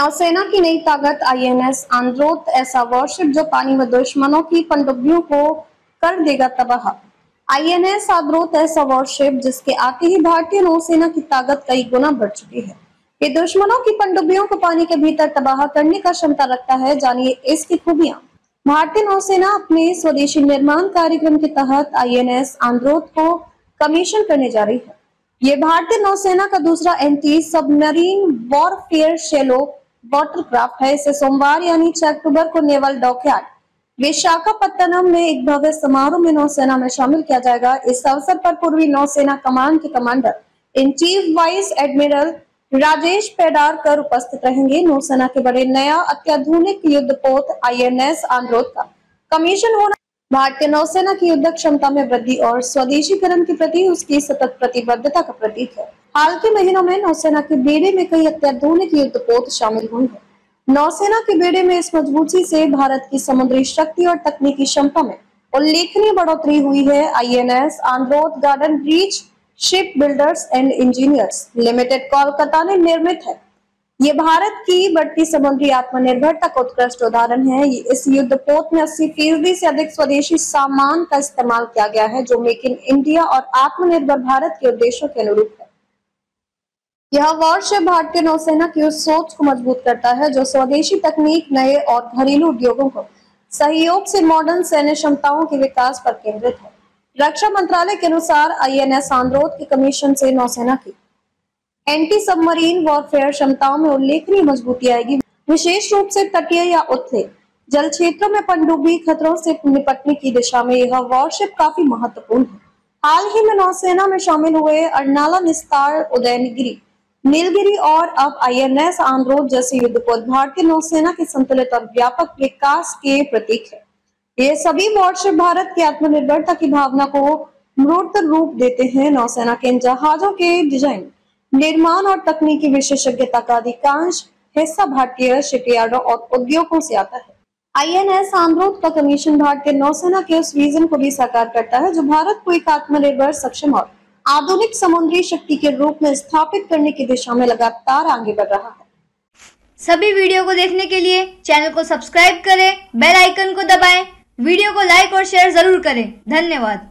नौसेना की नई ताकत आईएनएस आंद्रोथ, ऐसा वॉरशिप जो पानी में दुश्मनों की पनडुब्बियों को कर देगा तबाह। आईएनएस आंद्रोथ ऐसा वॉरशिप जिसके आते ही भारतीय नौसेना की ताकत कई गुना बढ़ चुकी है। ये दुश्मनों की पनडुब्बियों को पानी के भीतर तबाह करने का क्षमता रखता है। जानिए इसकी खूबियां। भारतीय नौसेना अपने स्वदेशी निर्माण कार्यक्रम के तहत आईएनएस आंद्रोथ को कमीशन करने जा रही है। ये भारतीय नौसेना का दूसरा anti submarine warfare shallow watercraft है। इसे सोमवार यानी 6 अक्टूबर को नेवल डॉकयार्ड विशाखापत्तनम में एक भव्य समारोह में नौसेना में शामिल किया जाएगा। इस अवसर पर पूर्वी नौसेना कमान के commander in chief vice admiral Rajesh Pedarkar उपस्थित रहेंगे। नौसेना के बड़े नया अत्याधुनिक युद्धपोत आईएनएस आंद्रोथ का कमीशन होना भारतीय नौसेना की युद्ध क्षमता में वृद्धि और स्वदेशीकरण के प्रति उसकी सतत प्रतिबद्धता का प्रतीक है। हाल के महीनों में नौसेना के बेड़े में कई अत्याधुनिक युद्धपोत शामिल हुई है। नौसेना के बेड़े में इस मजबूती से भारत की समुद्री शक्ति और तकनीकी क्षमता में उल्लेखनीय बढ़ोतरी हुई है। INS Androth Garden Reach Ship Builders and Engineers Limited Kolkata ने निर्मित है। ये भारत की बढ़ती समुद्री आत्मनिर्भरता का उत्कृष्ट उदाहरण है। इस युद्धपोत में 80% से अधिक स्वदेशी सामान का इस्तेमाल किया गया है, जो मेक इन इंडिया और आत्मनिर्भर भारत के उद्देश्यों के अनुरूप है। यह वॉरशिप भारतीय नौसेना की उस सोच को मजबूत करता है जो स्वदेशी तकनीक, नए और घरेलू उद्योगों को सहयोग से मॉडर्न सैन्य क्षमताओं के विकास पर केंद्रित है। रक्षा मंत्रालय के अनुसार आईएनएस आंद्रोथ के कमीशन से नौसेना की एंटी सबमरीन वॉरफेयर क्षमताओं में उल्लेखनीय मजबूती आएगी। विशेष रूप से तटीय या उथले जल क्षेत्रों में पनडुब्बी खतरों से निपटने की दिशा में यह वॉरशिप काफी महत्वपूर्ण है। हाल ही में नौसेना में शामिल हुए अर्नाला, निस्तार, उदयगिरी, नीलगिरी और अब आईएनएस आंद्रोथ जैसे युद्धपोत भारतीय नौसेना के संतुलित और व्यापक विकास के प्रतीक है। ये सभी वॉरशिप भारत की आत्मनिर्भरता की भावना को मूर्त रूप देते हैं। नौसेना के इन जहाजों के डिजाइन, निर्माण और तकनीकी विशेषज्ञता का अधिकांश हिस्सा भारतीय शिपयार्डों और उद्योगों से आता है। आईएनएस आंद्रोथ का कमीशन भारतीय नौसेना के उस विजन को भी साकार करता है जो भारत को एक आत्मनिर्भर, सक्षम और आधुनिक समुद्री शक्ति के रूप में स्थापित करने की दिशा में लगातार आगे बढ़ रहा है। सभी वीडियो को देखने के लिए चैनल को सब्सक्राइब करें, बेल आइकन को दबाएं, वीडियो को लाइक और शेयर जरूर करें। धन्यवाद।